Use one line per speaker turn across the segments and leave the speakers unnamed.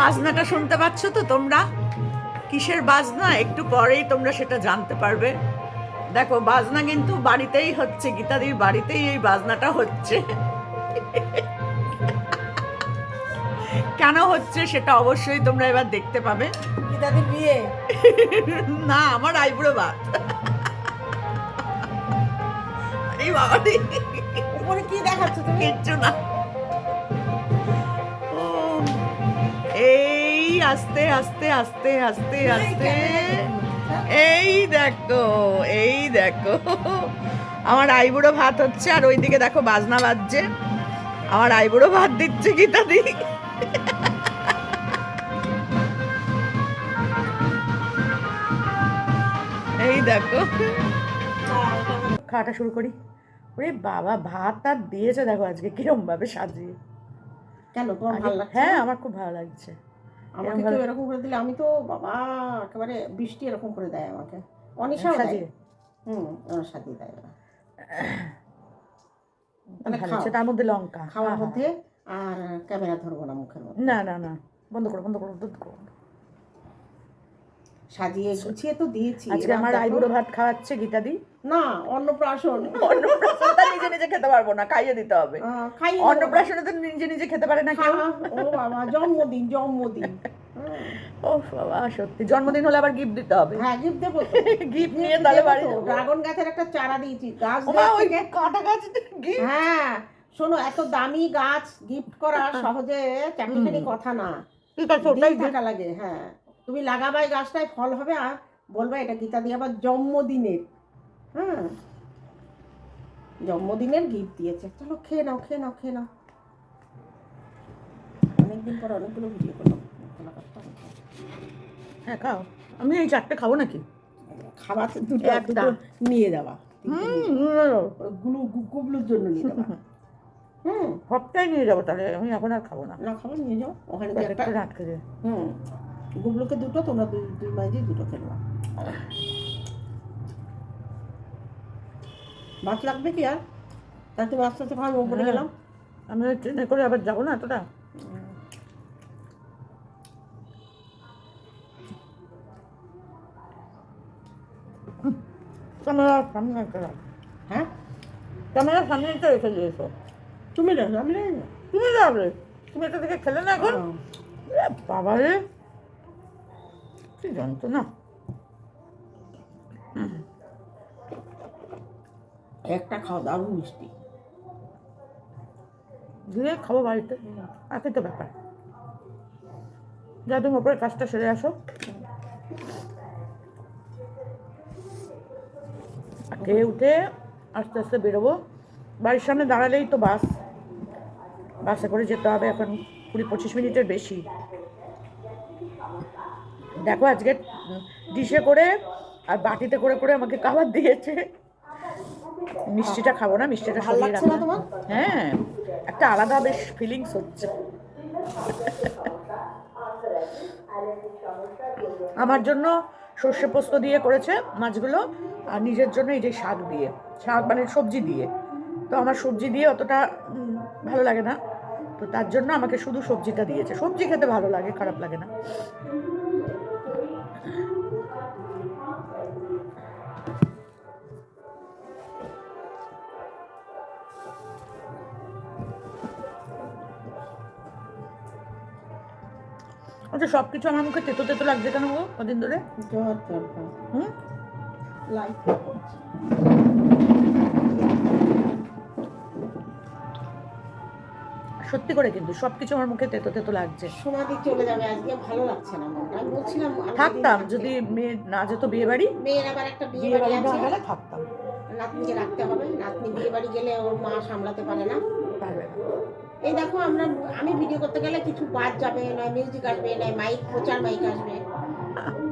বাজনাটা শুনতে পাচ্ছ তো তোমরা? কিসের বাজনা একটু পরেই তোমরা সেটা জানতে পারবে। দেখো বাজনা কিন্তু বাড়িতেই হচ্ছে, গীতাদির বাড়িতেই এই বাজনাটা হচ্ছে। কেন হচ্ছে সেটা অবশ্যই তোমরা এবার দেখতে পাবে।
গীতাদির বিয়ে
না, আমার আইবুড়ো ভাত। এই বাবা রে,
উপরে কি দেখাচ্ছ তুমি?
কিচ্ছু না। ও, এই আস্তে আস্তে আস্তে আস্তে আস্তে, এই দেখো, এই দেখো আমার আইবুড়ো ভাত হচ্ছে, আর ওইদিকে দেখো বাজনা বাজছে। আমার আইবুড়ো ভাত দিচ্ছে গীতাদি। এই দেখো, খাওয়াটা শুরু করি। ওরে বাবা, ভাত আর দিয়েছে দেখো আজকে কিরম ভাবে সাজিয়ে।
কেন তোমার ভালো লাগছে?
হ্যাঁ, আমার খুব ভালো লাগছে।
আমাকে কেউ এরকম করে দিলে আমি তো বাবা একেবারে বৃষ্টি এরকম করে দেয় আমাকে। অনিশাও দেয়।
সাজিয়ে
ওনার সাজিয়ে দেয় ওরা।
ভালো লাগছে, তার মধ্যে লঙ্কা
খাওয়ার মধ্যে। আর ক্যামেরা ধরবো না মুখের মধ্যে।
না না না, বন্ধ করো বন্ধ করো বন্ধ করো।
সাজিয়ে গুছিয়ে তো দিয়েছি।
আজকে আমার আইবুড়ো ভাত খাওয়াচ্ছে গীতাদি।
না, অন্নপ্রাশন।
অন্নপ্রাশনটা নিজে নিজে খেতে পারবো না, খাইয়ে দিতে হবে। অন্নপ্রাশনে তো নিজে নিজে খেতে পারে না কেউ।
ও বাবা, জন্মদিন জন্মদিন।
ও বাবা, সত্যি জন্মদিন হলে আবার গিফট দিতে হবে।
হ্যাঁ, গিফট দেবো।
গিফট নিয়ে তাহলে বাড়ি যাবো।
ড্রাগন গাছের একটা চারা দিয়েছি, গাছ
ওই কাঁটা গাছ গিফট।
হ্যাঁ শোনো, এত দামি গাছ গিফট করা সহজে চাকরিখানি কথা না।
ঠিক আছে, ওটাই
টাকা লাগে। হ্যাঁ, তুমি লাগাবাই গাছটায় ফল হবে, আর বলবা এটা গীতা দিয়ে আবার জন্মদিনের। হ্যাঁ, জন্মদিনের গিফট দিয়েছে। চলো খেয়ে নাও খেয়ে নাও খেয়ে নাও। অনেকদিন পর অনেকগুলো ভিডিও করলাম।
হ্যাঁ খাও, আমি এই চারটে খাবো নাকি?
খাবার দুটো একটা নিয়ে যাওয়া, গুবলুর জন্য নিয়ে যাওয়া।
সবটাই নিয়ে যাবো তাহলে, আমি এখন আর খাবো না।
না, খাবার নিয়ে যাও, ওখানে
একটা আটকে দিয়ে।
গুবলুকে দুটো, তোমরা দুই মাঝে দুটো খেলবা। ভাত লাগবে কি আর? তাহলে তুমি আস্তে আস্তে খাওয়া উপরে গেলাম।
আমি ট্রেনে করে আবার যাবো না এতটা। ক্যামেরার সামনে একটা রাখ।
হ্যাঁ,
ক্যামেরার সামনে একটা রেখে দিয়েছো।
তুমি না, আমি না।
তুমি যাবে, তুমি এটা থেকে খেলে না এখন। বাবা রে, কি জানতো না।
একটা খাওয়া দারুণ মিষ্টি
দিয়ে খাবো বাড়িতে, একই তো ব্যাপার। যা তুমি ওপরে কাজটা সেরে আসো, খেয়ে উঠে আস্তে আস্তে বেরোবো। বাড়ির সামনে দাঁড়ালেই তো বাস, বাসে করে যেতে হবে এখন 20-25 মিনিটের বেশি। দেখো আজকে ডিশে করে আর বাটিতে করে করে আমাকে খাবার দিয়েছে। মিষ্টিটা খাবো না, মিষ্টিটা সরিয়ে রাখবো। হ্যাঁ, একটা আলাদা বেশ ফিলিংস হচ্ছে। আমার জন্য সর্ষে পোস্ত দিয়ে করেছে মাছগুলো, আর নিজের জন্য এই যে শাক দিয়ে, শাক মানে সবজি দিয়ে। তো আমার সবজি দিয়ে অতটা ভালো লাগে না, তো তার জন্য আমাকে শুধু সবজিটা দিয়েছে। সবজি খেতে ভালো লাগে, খারাপ লাগে না। আচ্ছা, সব কিছু আমার মুখে তেতো তেতো লাগছে কেন গো কদিন ধরে? সত্যি করে কিন্তু সবকিছু আমার মুখে তেতো তেতো লাগছে।
সমাধি চলে যাবে আজকে, ভালো লাগছে না মনটা। আমি বলছিলাম
থাকতাম, যদি মেয়ে না যেত বিয়ে বাড়ি,
মেয়ের আবার একটা বিয়ে বাড়ি আছে,
থাকতাম।
নাতনিকে রাখতে হবে। নাতনি বিয়ে বাড়ি গেলে ওর মা সামলাতে পারে না।
পারবে না।
এই দেখো, আমি ভিডিও করতে গেলে কিছু বাদ যাবে, নয় মিউজিক আসবে, নয় মাইক, প্রচার মাইক আসবে।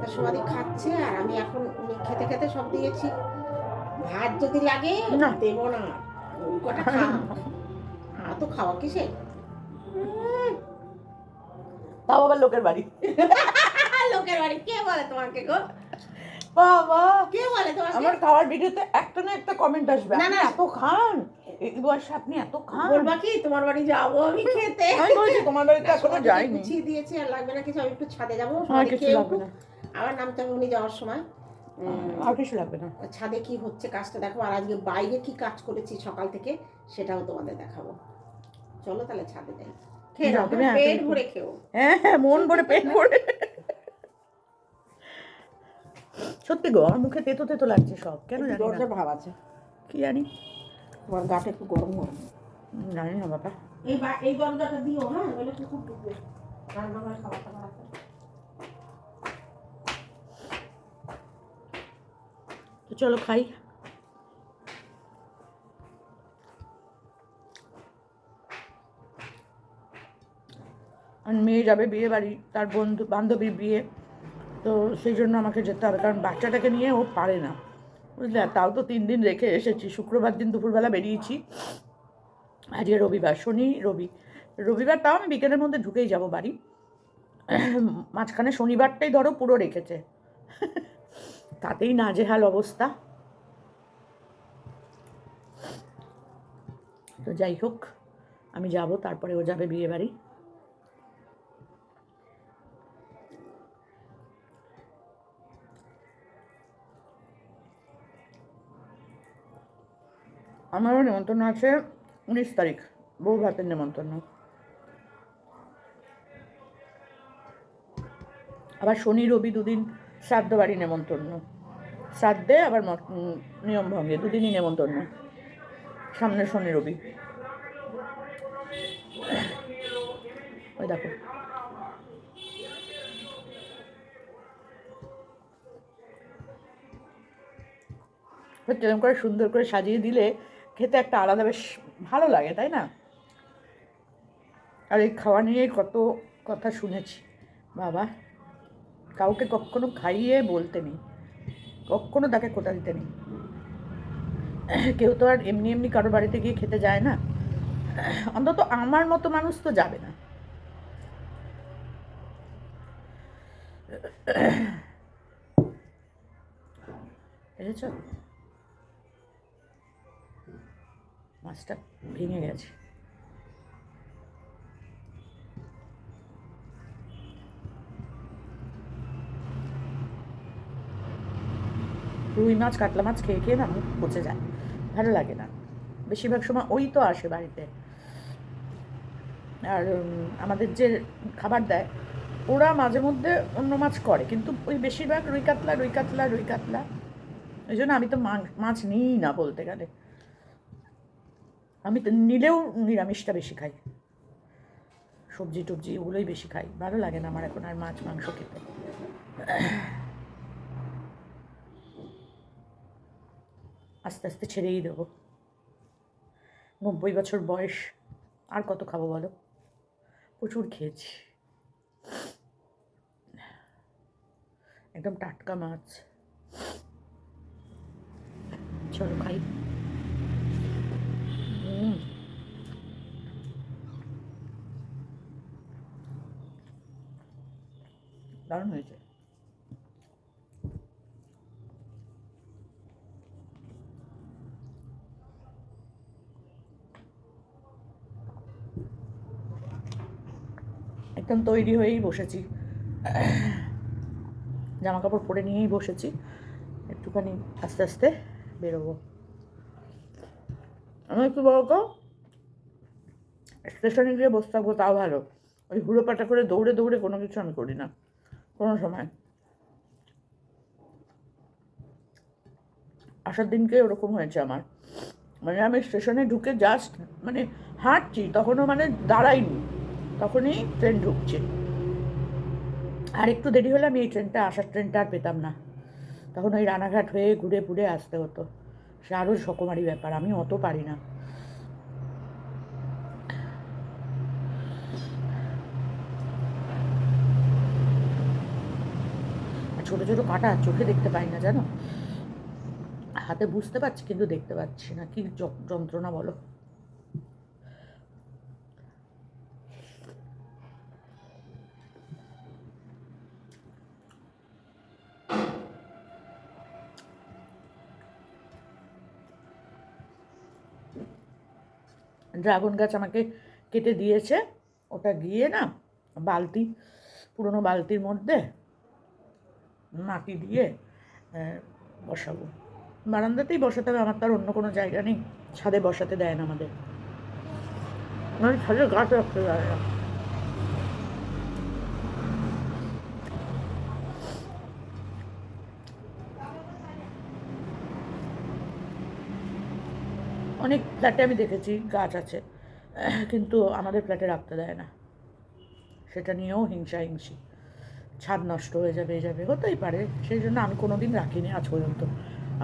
তা সমাধি খাচ্ছে, আর আমি এখন খেতে খেতে সব দিয়েছি। ভাত যদি লাগে না দেবো না, কটা খা। তো খাওয়া কিসে?
তাও আবার লোকের বাড়ি।
লোকের বাড়ি কে বলে তোমাকে গো?
বাবা,
কে বলে তোমাকে?
আমার খাওয়ার ভিডিওতে একটা না একটা কমেন্ট আসবে,
না,
আপনি
না।
এত খান, এই বয়সে আপনি এত খান।
বলবা কি তোমার বাড়ি যাবো আমি খেতে?
আমি বলছি তোমার বাড়িতে এখনো
সবাইকে
যাইনি।
গুছিয়ে দিয়েছি, আর লাগবে না কিছু, আমি একটু ছাদে যাবো,
আর
সবাই
কিছু
খেয়ে
লাগবে
উঠুক,
না,
আবার নামতে হবে উনি যাওয়ার সময়।
আর কিছু লাগবে না।
ছাদে কি হচ্ছে কাজটা দেখো, আর আজকে বাইরে কি কাজ করেছি সকাল থেকে সেটাও তোমাদের দেখাবো। চলো তাহলে ছাদে যাই, খেয়ে নাও,
তুমি
পেট ভরে খেও।
হ্যাঁ হ্যাঁ, মন ভরে পেট ভরে। সত্যি গো, আমার মুখে তেতো তেতো লাগছে সব, কেন জানি না,
জ্বরের ভাব আছে,
কি জানি,
তোমার গাটা একটু গরম গরম।
জানি না বাবা।
এই দরজাটা দিও, হ্যাঁ, নইলে কুকুর ঢুকবে, রান্নাঘরে খাবার টাবার আছে।
তো চলো খাই। আর মেয়ে যাবে বিয়ে বাড়ি, তার বন্ধু বান্ধবীর বিয়ে, তো সেই জন্য আমাকে যেতে হবে, কারণ বাচ্চাটাকে নিয়ে ও পারে না, বুঝলে। আর তাও তো 3 দিন রেখে এসেছি, শুক্রবার দিন দুপুরবেলা বেরিয়েছি, আজকে রবিবার, শনি রবি, রবিবার তাও আমি বিকেলের মধ্যে ঢুকেই যাব বাড়ি, মাঝখানে শনিবারটাই ধরো পুরো রেখেছে, তাতেই নাজেহাল অবস্থা। তো যাই হোক, আমি যাব, তারপরে ও যাবে বিয়ে বাড়ি। আমারও নেমন্তন্ন আছে 19 তারিখ, বউ ভাতের নেমন্তন্ন, আবার শনি রবি দুদিন শ্রাদ্ধ বাড়ি নেমন্তন্ন, শ্রাদ্ধে আবার নিয়ম ভঙ্গে, দুদিনই নেমন্তন্ন, সামনে শনি রবি। ওই দেখো, এরকম করে সুন্দর করে সাজিয়ে দিলে খেতে একটা আলাদা বেশ ভালো লাগে, তাই না? আর এই খাওয়া নিয়েই কত কথা শুনেছি বাবা, কাউকে কখনো খাইয়ে বলতে নেই, কখনো তাকে খোটা দিতে নেই, কেউ তো আর এমনি এমনি কারো বাড়িতে গিয়ে খেতে যায় না, অন্তত আমার মতো মানুষ তো যাবে না। বুঝেছ, মাছটা ভেঙে গেছে। রুই মাছ কাতলা মাছ খেয়ে খেয়ে না মুখ পচে যায়, ভালো লাগে না, বেশিরভাগ সময় ওই তো আসে বাড়িতে। আর আমাদের যে খাবার দেয়, ওরা মাঝে মধ্যে অন্য মাছ করে, কিন্তু ওই বেশিরভাগ রুই কাতলা রুই কাতলা রুই কাতলা, ওই জন্য আমি তো মাছ নিই না বলতে গেলে, আমি তো নিলেও নিরামিষটা বেশি খাই, সবজি টবজি ওগুলোই বেশি খাই, ভালো লাগে না আমার এখন আর মাছ মাংস খেতে। আস্তে আস্তে ছেড়েই দেবো, 90 বছর বয়স, আর কত খাবো বলো, প্রচুর খেয়েছি, একদম টাটকা মাছ। চলো খাই। দারুণ হয়েছে। একদম তৈরি হয়েই বসেছি, জামা কাপড় পরে নিয়েই বসেছি, একটুখানি আস্তে আস্তে বেরোবো। আমি একটু বলতো স্টেশনে গিয়ে বসে থাকবো তাও ভালো, ওই হুড়োপাটা করে দৌড়ে দৌড়ে কোনো কিছু আমি করি না কোনো সময়। আসার দিনকে ওরকম হয়েছে আমার, মানে আমি স্টেশনে ঢুকে জাস্ট মানে হাঁটছি, তখনও মানে দাঁড়াইনি, তখনই ট্রেন ঢুকছে, আর একটু দেরি হলে আমি এই ট্রেনটা আসার ট্রেনটা আর পেতাম না, তখন ওই রানাঘাট হয়ে ঘুরে ঘুরে আসতে হতো, সে আরও সকমারি ব্যাপার, আমি অত পারি না। আর ছোটো ছোটো কাঁটা চোখে দেখতে পাই না জানো, হাতে বুঝতে পারছি কিন্তু দেখতে পাচ্ছি না, কি যন্ত্রণা বলো। ড্রাগন গাছ আমাকে কেটে দিয়েছে, ওটা গিয়ে না বালতি, পুরনো বালতির মধ্যে মাটি দিয়ে বসাবো। বারান্দাতেই বসাতে হবে, আমার তার অন্য কোনো জায়গা নেই, ছাদে বসাতে দেয় না আমাদের, মানে ছাদে গাছ রাখতে দেয় না। অনেক ফ্ল্যাটে আমি দেখেছি গাছ আছে, কিন্তু আমাদের ফ্ল্যাটে রাখতে দেয় না, সেটা নিয়েও হিংসি, ছাদ নষ্ট হয়ে যাবে হতেই পারে, সেই জন্য আমি কোনো দিন রাখিনি আজ পর্যন্ত।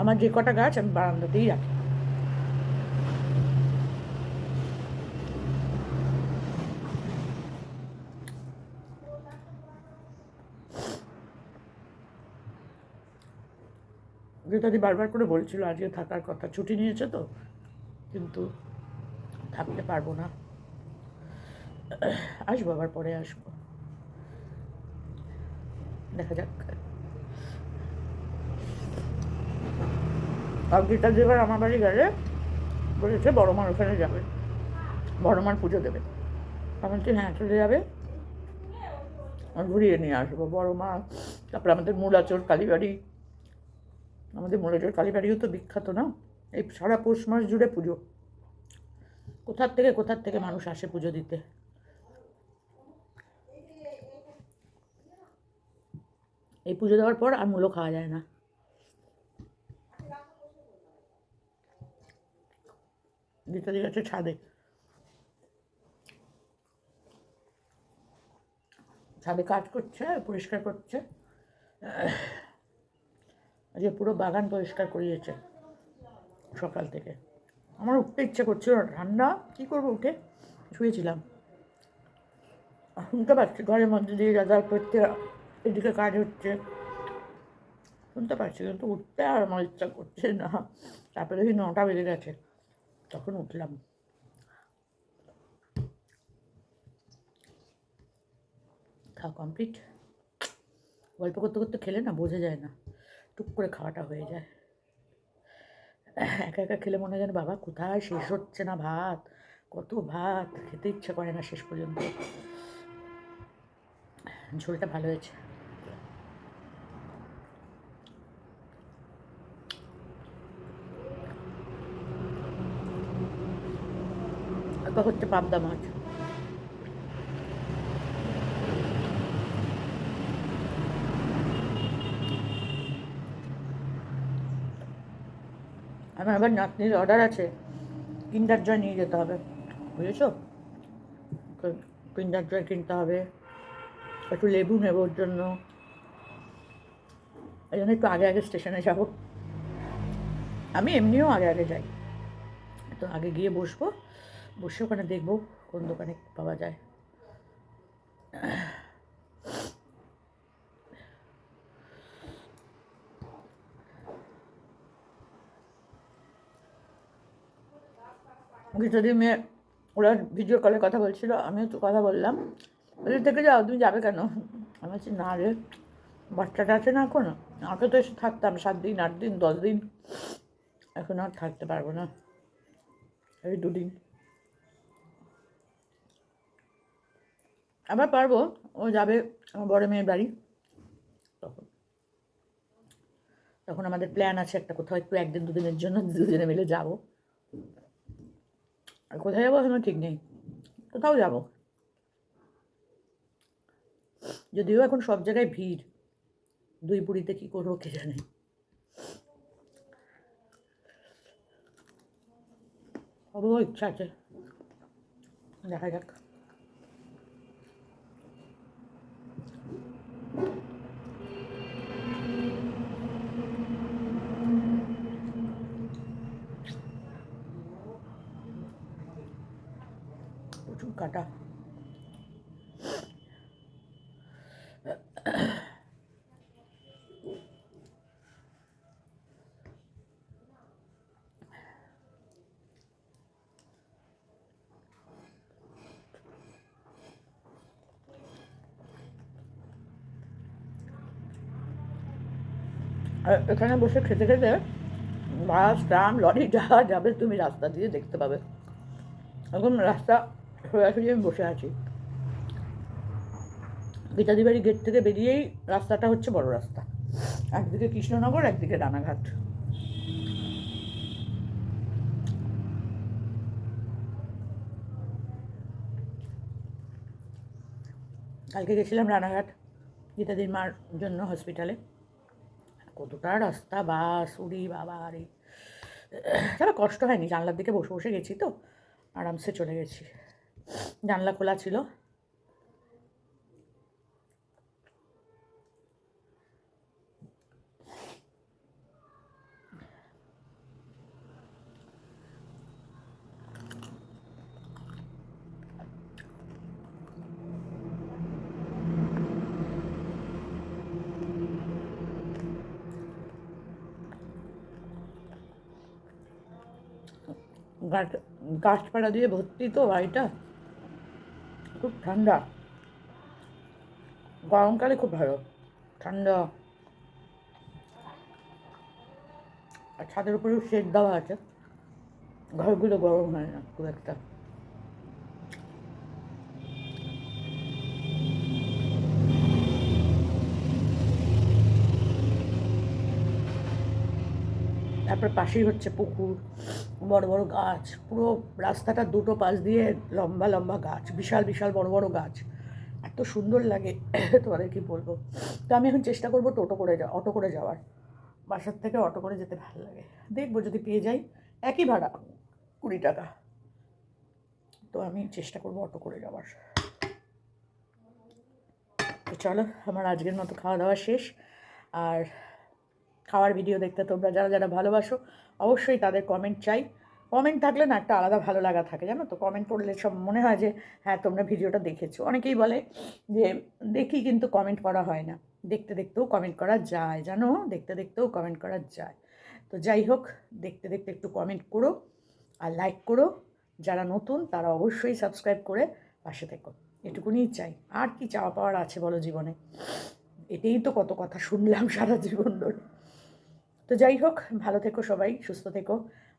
আমার যে কটা গাছ আমি বারান্দাতেই রাখি। রীতাদি বারবার করে বলছিল আজকে থাকার কথা, ছুটি নিয়েছে তো, কিন্তু থাকতে পারবো না, আসবো আবার পরে আসবো, দেখা যাক। আর রীতাদি এবার আমার বাড়ি গেলে বলেছে বড় মার ওখানে যাবে, বড় মার পুজো দেবে। আমি বলছি হ্যাঁ চলে যাবে, ঘুরিয়ে নিয়ে আসবো বড় মা। তারপরে আমাদের মূলাচর কালীবাড়ি, আমাদের মূলাচর কালীবাড়িও তো বিখ্যাত না, এই সারা পৌষ মাস জুড়ে পুজো, কোথার থেকে মানুষ আসে পুজো দিতে। এই পুজো দেওয়ার পর আর মূলো খাওয়া যায় না। রীতাদি গেছে ছাদে, ছাদে কাজ করছে, পরিষ্কার করছে, আজকে পুরো বাগান পরিষ্কার করিয়েছে সকাল থেকে। আমার উঠতে ইচ্ছে করছিল না, ঠান্ডা, কী করবো উঠে, শুয়েছিলাম। শুনতে পাচ্ছি ঘরের মধ্যে দিয়ে যাতায়াত করছে, এদিকে কাজ হচ্ছে, শুনতে পাচ্ছি, কিন্তু উঠতে আর আমার ইচ্ছা করছে না। তারপরে দেখি 9টা বেজে গেছে, তখন উঠলাম। খাওয়া কমপ্লিট। গল্প করতে করতে খেলে না বোঝা যায় না, টুক করে খাওয়াটা হয়ে যায়। একা একা খেলে মনে হয় যেন বাবা কোথায় শেষ হচ্ছে না ভাত, কত ভাত, খেতে ইচ্ছা করে না শেষ পর্যন্ত। ঝোলটা ভালো হয়েছে। এটা হচ্ছে পাবদা মাছ। আমার আবার নাতনির অর্ডার আছে, কিন্ডার জয় নিয়ে যেতে হবে, বুঝেছো? কিন্ডার জয় কিনতে হবে, একটু লেবু নেবো ওর জন্য, এই জন্য একটু আগে আগে স্টেশনে যাবো। আমি এমনিও আগে আগে যাই, তো আগে গিয়ে বসবো, বসে ওখানে দেখবো কোন দোকানে পাওয়া যায়। যদি মেয়ে ওরা ভিডিও কলে কথা বলছিল, আমিও তো কথা বললাম, বলে থেকে যাও, তুমি যাবে কেন? আমি বলছি না রে, বাচ্চাটা আছে না এখন, আগে তো এসে থাকতাম 7 দিন 8 দিন 10 দিন, এখন আর থাকতে পারবো না, এই 2 দিন। আবার পারবো, ও যাবে আমার বড় মেয়ের বাড়ি, তখন তখন আমাদের প্ল্যান আছে একটা কোথাও একটু 1 দিন 2 দিনের জন্য দুজনে মিলে যাবো। আর কোথায় যাবো এখনো ঠিক নেই, কোথাও যাবো, যদিও এখন সব জায়গায় ভিড়, 2 পুরীতে কী করবো কে জানে। হবো ইচ্ছা আছে, দেখা যাক। প্রচুর কাটা। আর এখানে বসে খেতে খেতে বাস ট্রাম লরি যা যাবে তুমি রাস্তা দিয়ে দেখতে পাবে, এখন রাস্তা সোজাসুজি আমি বসে আছি। গীতাদি বাড়ি গেট থেকে বেরিয়েই রাস্তাটা হচ্ছে বড় রাস্তা, একদিকে কৃষ্ণনগর, একদিকে রানাঘাট। কালকে গেছিলাম রানাঘাট গীতাদির মার জন্য হসপিটালে। কতটা রাস্তা, বাস, উড়ি বাবা রে, তবে কষ্ট হয়নি, জানলার দিকে বসে বসে গেছি তো আরামসে চলে গেছি, জানলা খোলা ছিল। গাছ গাছপালা দিয়ে ভর্তি তো বাড়িটা, খুব ঠান্ডা, গরমকালে খুব ভালো ঠান্ডা। আর ছাদের উপরেও শেড দেওয়া আছে, ঘরগুলো গরম হয় না খুব একটা। তারপর পাশেই হচ্ছে পুকুর, বড় বড় গাছ, পুরো রাস্তাটা দুটো পাশ দিয়ে লম্বা লম্বা গাছ, বিশাল বিশাল বড় বড় গাছ, এত সুন্দর লাগে তোমাদের কি বলবো। তো আমি এখন চেষ্টা করবো অটো করে যাওয়ার, বাসার থেকে অটো করে যেতে ভালো লাগে, দেখবো যদি পেয়ে যাই, একই ভাড়া 20 টাকা, তো আমি চেষ্টা করবো অটো করে যাওয়ার। তো চলো, আমার আজকের মতো খাওয়া দাওয়া শেষ। আর খাওয়ার ভিডিও দেখতে তোমরা যারা যারা ভালোবাসো, অবশ্যই তাদের কমেন্ট চাই। কমেন্ট থাকলে না একটা আলাদা ভালো লাগা থাকে, জানো তো, কমেন্ট পড়লে সব মনে হয় যে হ্যাঁ তোমরা ভিডিওটা দেখেছো। অনেকেই বলে যে দেখি কিন্তু কমেন্ট করা হয় না, দেখতে দেখতেও কমেন্ট করা যায়, জানো, দেখতে দেখতেও কমেন্ট করা যায়। তো যাই হোক, দেখতে দেখতে একটু কমেন্ট করো আর লাইক করো, যারা নতুন তারা অবশ্যই সাবস্ক্রাইব করে পাশে থেকো, এটুকুনিই চাই। আর কি চাওয়া পাওয়ার আছে বলো জীবনে, এটাই তো কত কথা শুনলাম সারা জীবন ধরে। তো যাই হোক, ভালো থেকো সবাই, সুস্থ থেকো।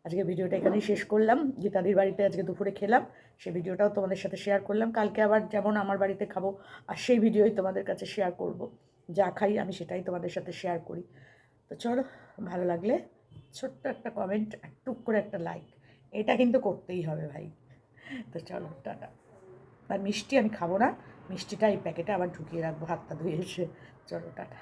আজকে ভিডিওটা এখানেই শেষ করলাম। গীতাদির বাড়িতে আজকে দুপুরে খেলাম, সেই ভিডিওটাও তোমাদের সাথে শেয়ার করলাম। কালকে আবার যেমন আমার বাড়িতে খাবো, আর সেই ভিডিওই তোমাদের কাছে শেয়ার করব। যা খাই আমি সেটাই তোমাদের সাথে শেয়ার করি। তো চলো, ভালো লাগলে ছোট্ট একটা কমেন্ট, টুক করে একটা লাইক, এটা কিন্তু করতেই হবে ভাই। তো চলো, টাটা। আর মিষ্টি আমি খাবো না, মিষ্টিটা এই প্যাকেটে আবার ঢুকিয়ে রাখবো হাতটা ধুয়ে এসে। চলো, টাটা।